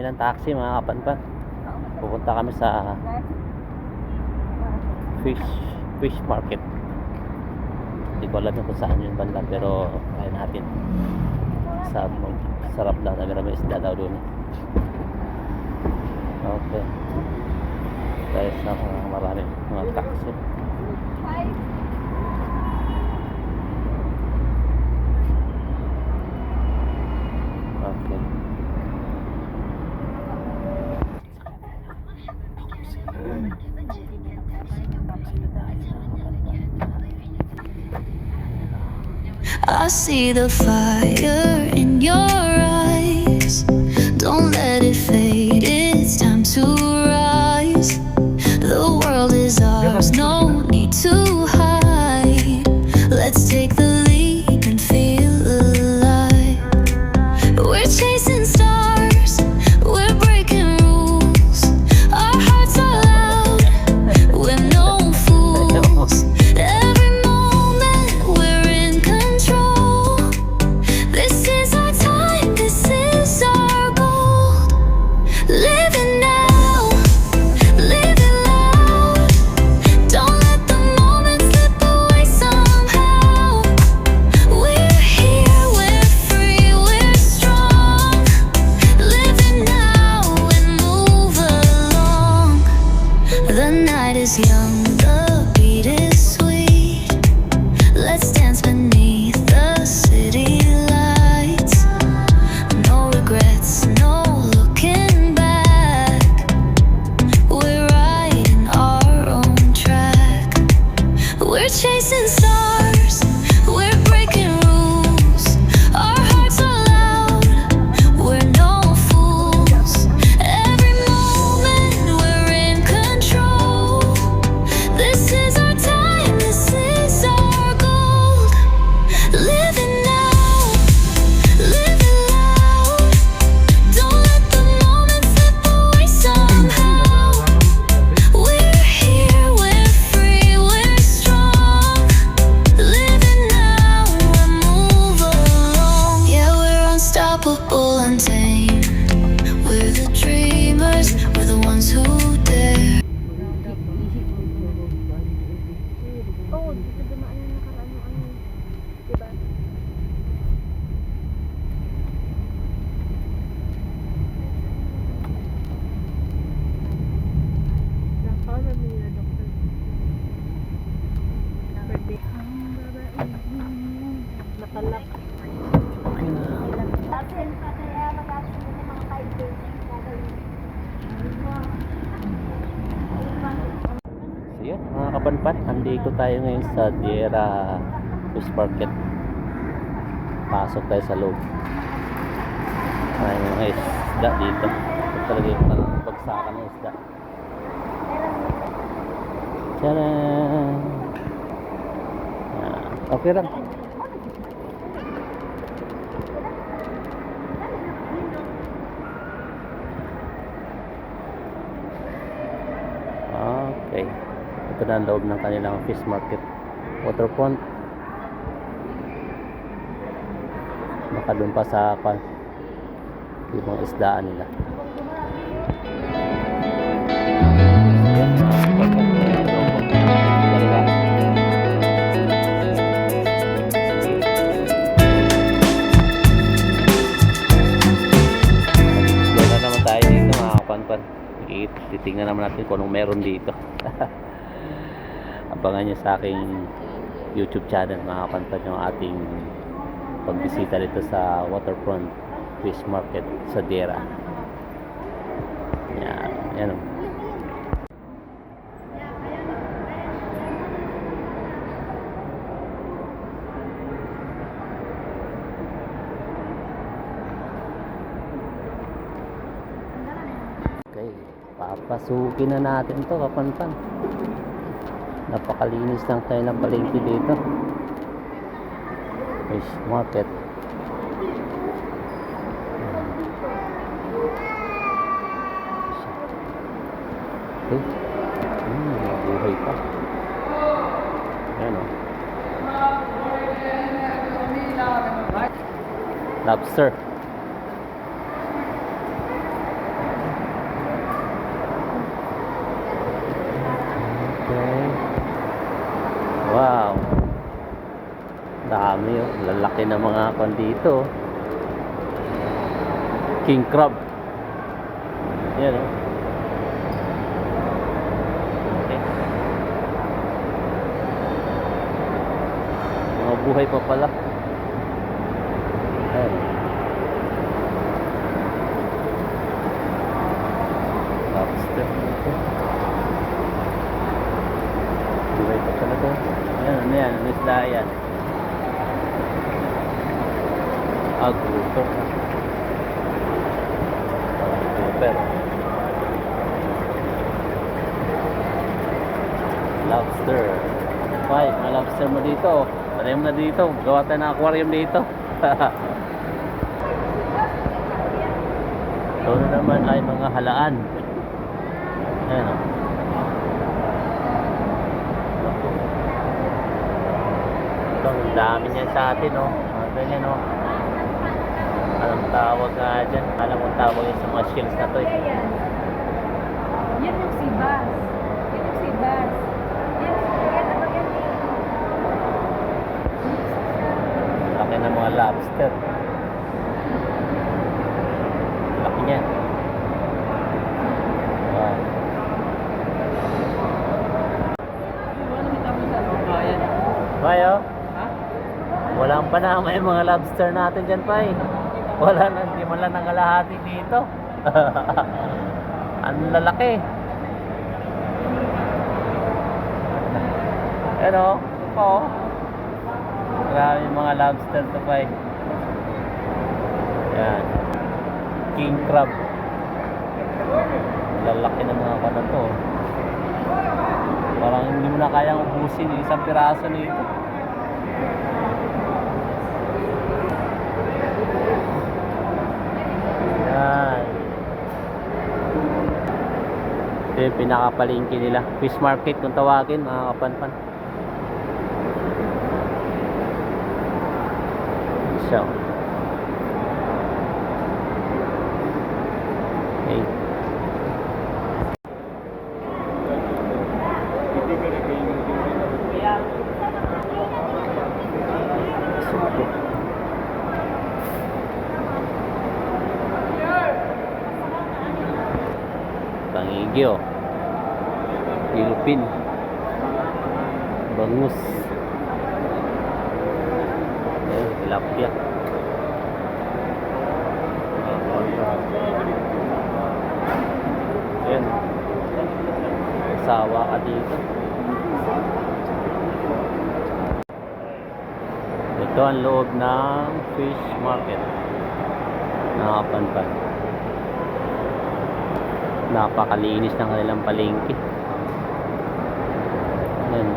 ng taxi mga kapanpan. Pupunta kami sa fish market. Hindi ko alam kung saan yung banda, pero kaya natin. Sarap daw, may isda daw doon. Okay. Dahil sa marami mga taxi. Okay. I see the fire in your eyes. Don't let it fade, it's time to rise. The world is ours, no need to hide. Let's take the lead and feel alive. We're chasing stars, we're breaking rules. Our hearts are loud, we're no fools. Every moment we're in control. This is our time, this is our gold. Living now, living loud. Don't let the moment slip away somehow. We're here, we're free, we're strong. Living now and move along. The night is young, the beat is sweet. Let's dance beneath the city lights. No regrets, no looking back. We're riding our own track. We're chasing stars, we're breaking rules. Our hearts are loud, we're no fools. Every moment we're in control. This is our time, this is our gold. Living now, living loud. Don't let the moment slip away somehow. We're here, we're free, we're strong. Living now and move along. Yeah, we're unstoppable, untamed. We're the dreamers, we're the ones who dare. Oo, dito dumaan yung nakaraan yung ano, diba? Nakala nila, doktor. Birthday. Nakalak. Okay na. Absent pa kaya mag-absent ng mga 5 days yung gagawin. So yun, mga kapanpan, andito tayo ngayon sa Diera Fish Market. Pasok tayo sa loob. May mga isda dito. Ito talaga yung bagsakan ng isda. Tcharan! Okay lang. Okay. Ito na ang loob ng kanilang fish market. Waterfront. Baka doon pa sa ibang isdaan nila. Yan, dalawa. Doon na naman tayo dito mga kapanpan. Titingnan naman natin kung anong meron dito. Abangan nyo sa aking YouTube channel mga kapanpan yung ating pagbisita dito sa Waterfront Fish Market sa Diera. Yan, yan. Okay, papasukin na natin to kapanpan. Napakalinis lang tayo ng palengke dito. Fish market. Okay. Buhay pa. Ayan o. Lobster. ng mga kon dito. King crab. Yan oh. Okay. Mga buhay pa pala. Ayan. Lobster. Buhay pa pala to. Ayan, ano yan? Ano isda yan? Grouper. Grouper. Lobster. Ay, mga lobster mo dito. Tanim na dito. Gawa tayo ng aquarium dito. Ito na naman ay mga halaan. Ayan o. Ito, ang dami niyan sa atin o. Ganyan o. Anong tawag nga dyan? Alam mo tawag yun sa mga shells na to eh. Yan yung sibas. Yan yung sibas. Yan ano yan? Laki ng mga lobster. Laki niya. Wow. Bayo? Walang panama yung mga lobster natin dyan, Pai. Wala na, hindi man lang nangalahati dito. Ang lalaki. Pero, oo. Marami yung mga lobster to, Pai. Yan. King crab. Lalaki ng mga kanan to. Parang hindi mo na kayang ubusin yung isang piraso nito. Yan. Ito yung pinakapalingki nila. Fish market kung tawagin, mga kapanpan. So. Okay. Pangigyo, Philippine, bangus, tilapia. Ayan, sawa ka dito. Ito ang loob ng fish market. Nakapanpan. Napakalinis ng kanilang palengke. Ayan.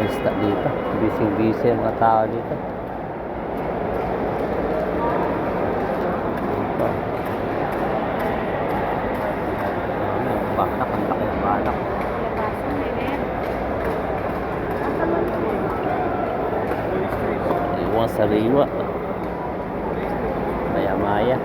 Isda dito, busy ang mga tao dito. Banak, ang laki ng banak. Iwan sariwa. Maya-maya.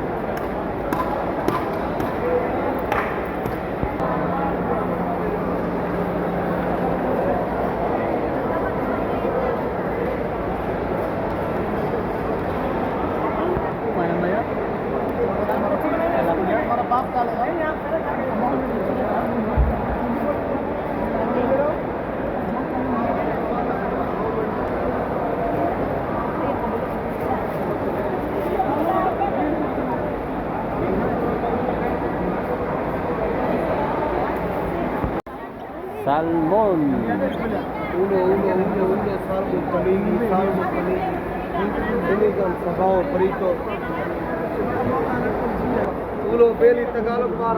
Salmon.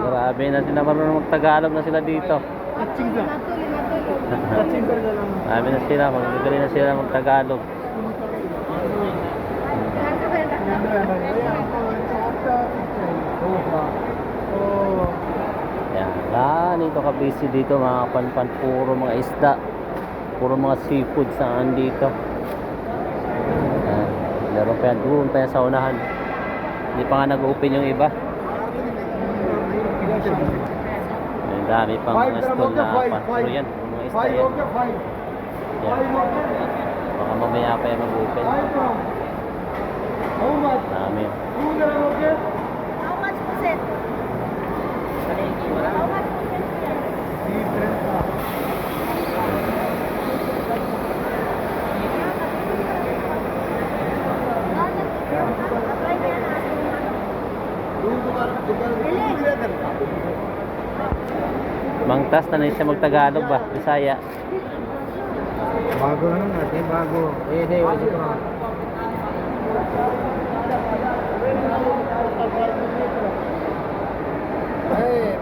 Grabe na sila, marunong mag-Tagalog na sila dito. Marami na sila, magagaling na sila mag-Tagalog. Dito ka busy dito mga kapanpan. Puro mga isda. Puro mga seafood saan dito. Meron pa yan doon pa yan sa unahan. Hindi pa nga nag-open yung iba. Ang dami pang mga stall na panturo yan. Mga isda yan. Yan. Baka mamaya pa yan mag-open. Dami. How much was it? How much was it? Mangtas na siya magtagalog ba? Bisaya. Bago na natin, bago. Wala dito na.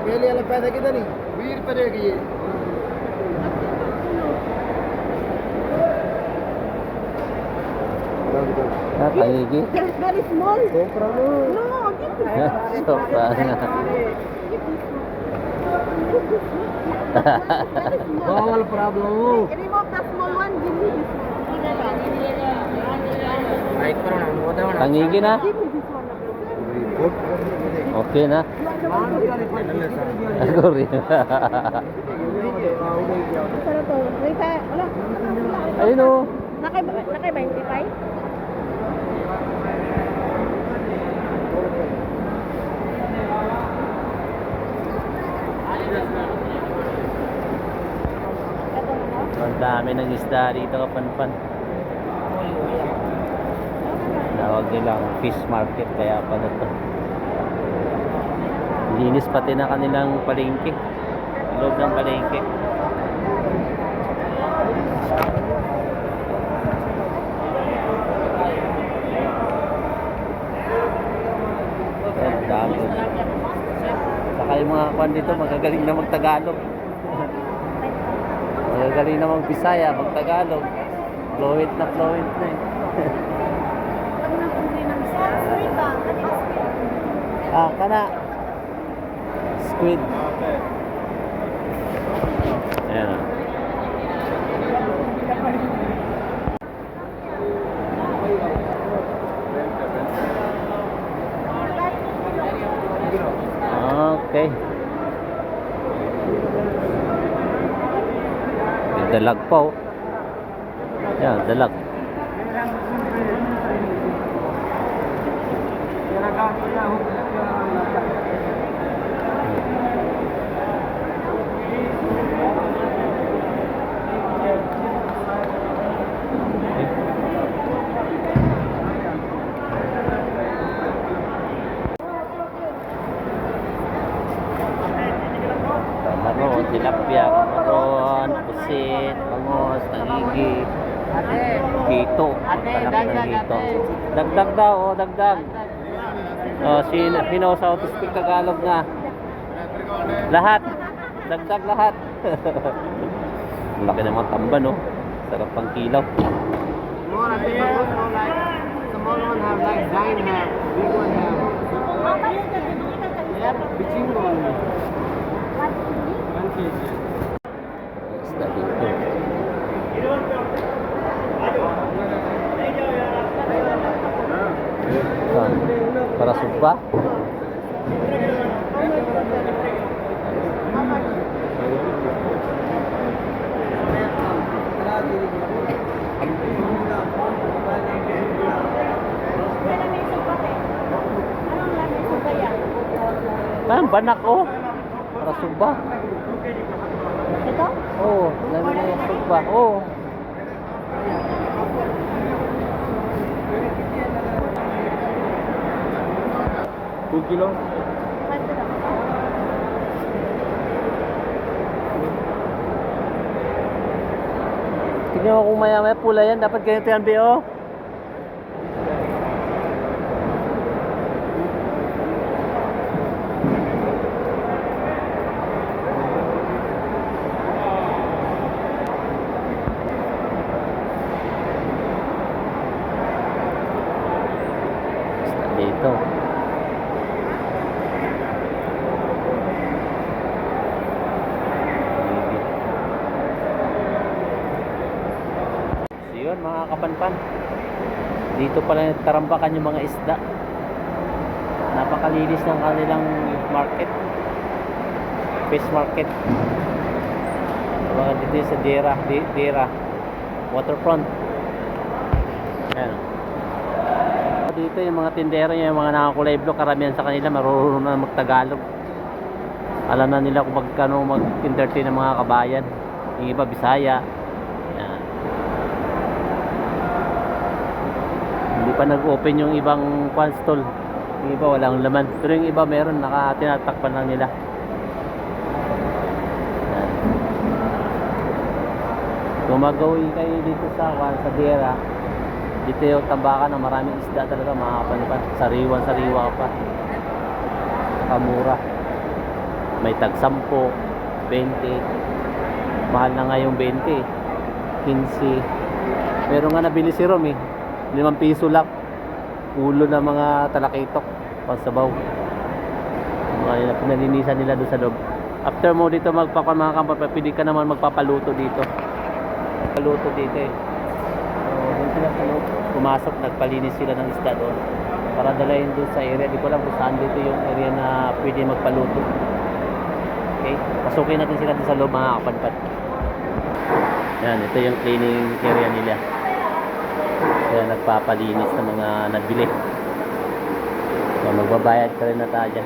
पहले वाला पैसा कितना नहीं 20 रुपए देगी ये Kaigi. Very small. Sopra no. No, give me. Sobra nga. Bawal problem mo. Remove the small one, give me this one. Right करो ना वो दो ना. Tangigi na? Give me this one. Report Okay na? Ako rin. Saan to? Wait, wala. Ayun o. Nakay 25? Ang dami ng isda dito kapanpan. Tawag nilang fish market kaya pala to. Linis pati na kanilang palengke. Loob ng palengke. Ang dami. Saka yung mga kwan dito magagaling na magtagalog. Magagaling na mag-Bisaya, mag-Tagalog. Fluent na eh. Kana. Squid. Ayan o. Okay. May dalag pa oh. Ayan, dalag. Kamaron, tilapia, kamaron, pusit, bangos, tangigi, hito, anak ng hito. Dagdag daw, oh, dagdag. Oh, Pinoy sa autistic Tagalog na. Lahat. Dagdag lahat. Laki naman tamba, no? Sarap pang kilaw. More I think no like small one have like 9 have big one have. Yep, bitching one. 1 kg. Isda dito. Para sumpa. Banak oh. Para sumpa. Ito? Oh, lalo na yung sumpa. Oh. kilo. Tignan mo kung maya-maya pula yan. Dapat ganito yan, B.O. Basta dito. Yun mga kapanpan. Dito pala nagtarambakan yung mga isda. Napakalinis ng kanilang market. Fish market. Mga dito sa Dera waterfront. Ayan. Dito yung mga tindero niya, yung mga nakakulay blue, karamihan sa kanila marunong na magtagalog. Alam na nila kung magkano mag-entertain ng mga kabayan. Yung iba Bisaya. Ayan. Hindi pa nag-open yung ibang stall. Yung iba walang laman. Pero yung iba meron, tinatakpan lang nila. Ayan. Kung mag-uwi kayo dito sa Dera, dito yung tambakan na maraming isda talaga mga kapanpan. Sariwa pa. Kamura. May tag 10, 20. Mahal na nga yung 20, 15. Pero nga nabili si Rom 5 piso lang. Ulo ng mga talakitok pangsabaw. Mga pinalinisan nila doon sa loob. After mo dito mga kampapa, pwede ka naman magpapaluto dito. Paluto dito So, doon sila sa loob. Pumasok, nagpalinis sila ng isda doon. Para dalayin doon sa area. Di ko lang kung saan dito yung area na pwede magpaluto. Okay? Pasukin natin sila doon sa loob mga kapanpan. Yan, ito yung cleaning area nila. Kaya nagpapalinis ng mga nabili. So, magbabayad ka rin na tayo dyan.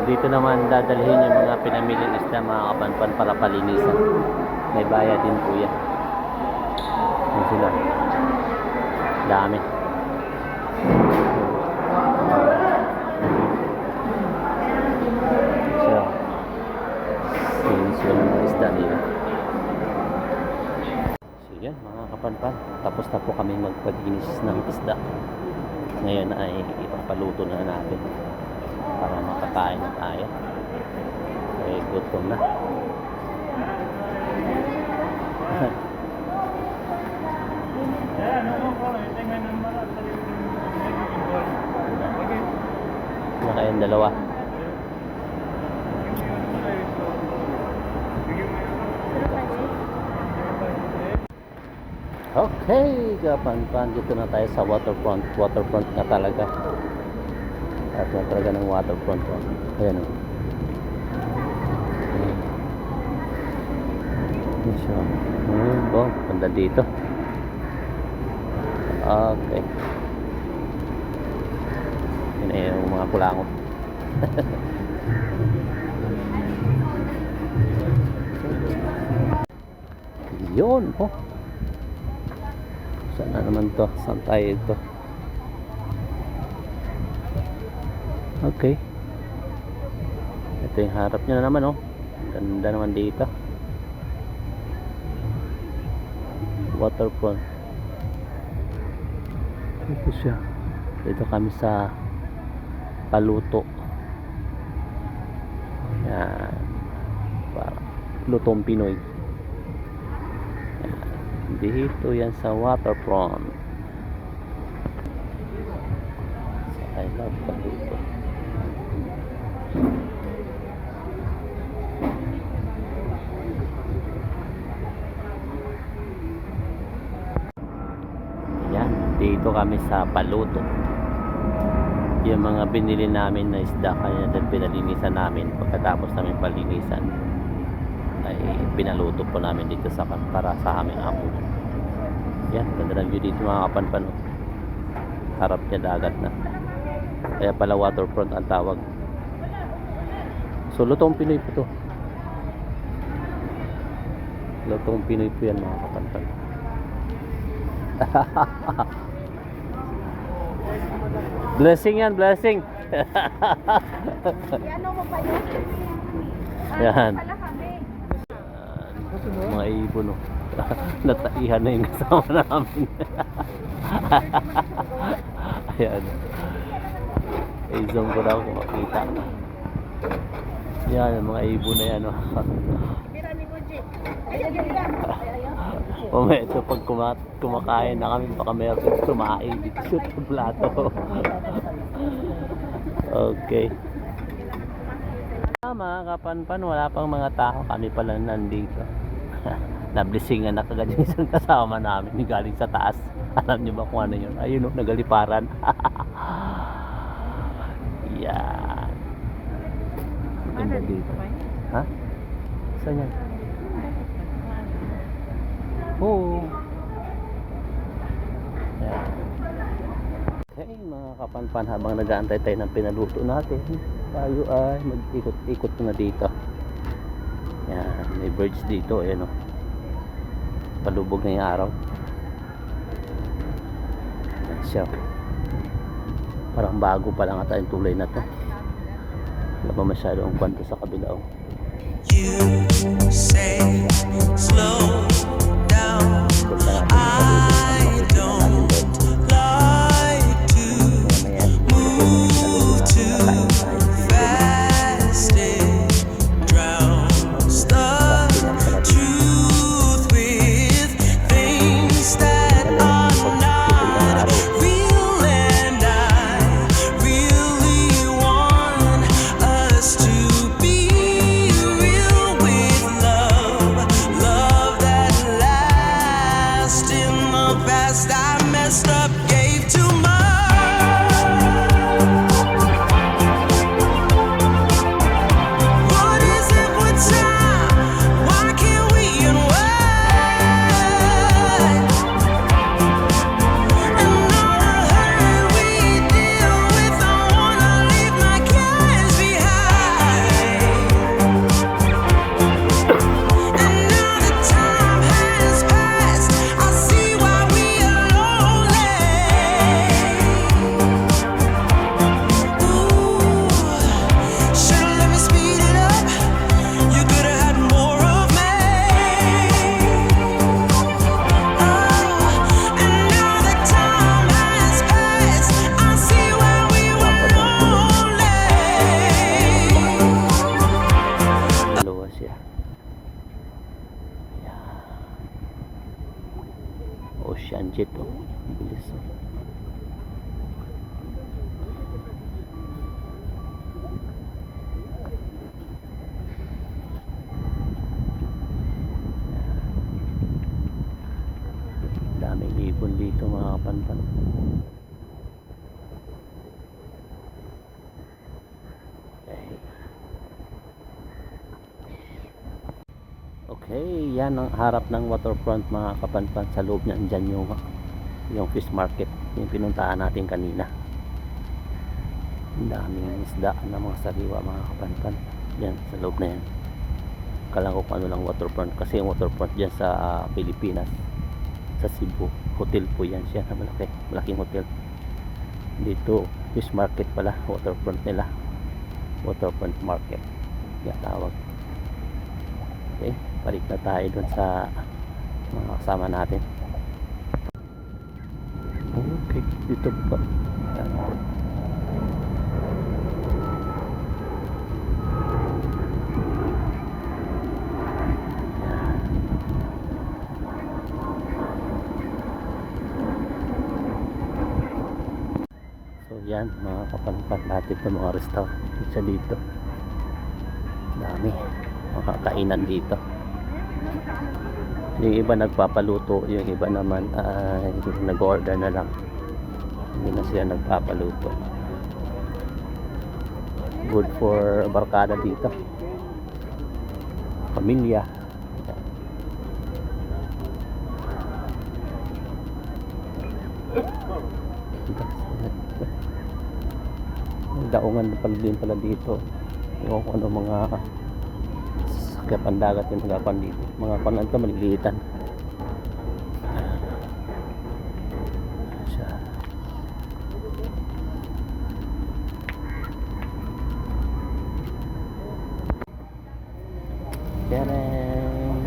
Dito naman dadalhin yung mga pinamiling isda mga kapanpan para palinisan. May bayad din po yan. Yan sila. Dami. So, linis yung mga isda nila. So yan mga kapanpan, tapos na po kami magpaglinis ng isda. Ngayon ay ipapaluto na natin para makakain na tayo. Okay, gutom na. Na kayong dalawa. Okay, kapanpan, dito na tayo sa waterfront. Waterfront na talaga. At na talaga ng waterfront. Ayan o. Ayan siya. Ganda dito. Okay. Yan ay yung mga kulangot. Yun po. Saan na naman to? Saan tayo ito? Okay. Ito yung harap nyo na naman oh. Ganda naman dito. Waterfront. Ito siya. Dito kami sa Paluto. Yan. Parang lutong Pinoy. Yan. Dito yan sa waterfront. I love Paluto. Yan. Dito kami sa Paluto. Yung mga binili namin na isda kaya din pinalinisan namin. Pagkatapos namin palinisan ay pinaluto po namin dito sa para sa aming amo. Yan, ganda ng view dito mga kapanpan. Harap niya dagat na. Kaya pala waterfront ang tawag. So lutong Pinoy po to. Lutong Pinoy po yan mga kapanpan. Blessing yan, blessing. Ano mo pa yun? Yan. Pala kami. Mga ibon no. Nataihan na yung kasama namin. Ayan. I-zoom ko daw kung makita. Yan, mga ibon na yan. Mamaya ito pag kumakain na kami, baka meron tumain dito sa plato. Okay. Mga kapanpan, wala pang mga tao, kami pala nandito. Nablisingan na kagad yung isang kasama namin yung galing sa taas. Alam niyo ba kung ano yun? Ayun o, nagaliparan. Yan. Ganda dito. Ha? Saan yan? Oo. Yan. Okay, mga kapanpan, habang nag-aantay tayo ng pinaluto natin, tayo ay mag-ikot-ikot na dito. Yan, may birds dito, ayan o. Palubog na yung araw. Yan siya. Parang bago pa lang ata yung tulay na to. Wala pa masyadong kwento sa kabila o. You say slow down. I don't like to move too fast. It drowns the truth with things that are not real, and I really want us to be real with love, love that lasts. In the past I messed up, gave too much. What is it with time? Why can't we unwind? And all the hurt we deal with, I wanna leave my cares behind. And now the time has passed, I see why we are lonely. Ooh, should've let me speed it up. You could've had more of me. And now the time has passed, I see why we were lonely. Dalawa siya. Yan. Ocean jet o. Bilis o. Daming ibon dito mga kapanpan. Okay. Okay, yan ang harap ng waterfront mga kapanpan. Sa loob niyan dyan yung fish market, yung pinuntahan natin kanina. Ang daming isda na mga sariwa mga kapanpan. Yan, sa loob na yan. Kala ko kung ano lang waterfront, kasi yung waterfront dyan sa Pilipinas, sa Cebu, hotel po yan siya na malaki, malaking hotel. Dito fish market pala, waterfront nila, waterfront market yan tawag. Okay, balik na tayo dun sa mga kasama natin. Okay, dito pa yan. So yan mga kapanpan natin ng mga restaurant sa dito. Dami mga kainan dito. Yung iba nagpapaluto, yung iba naman ay nag-order na lang. Hindi na siya nagpapaluto. Good for barkada dito. Pamilya. Daungan pala din pala dito. Yung kung ano mga sakya pandagat yung magapan dito. Mga panan ito maliliitan. Siya. Tarang!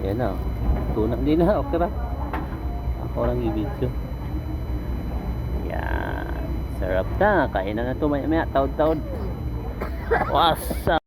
Yan na. Tunang din na. Okay na. Ako lang i-video. Yan. Sarap na. Kain na ito maya-maya. Taod-taod. Wasa.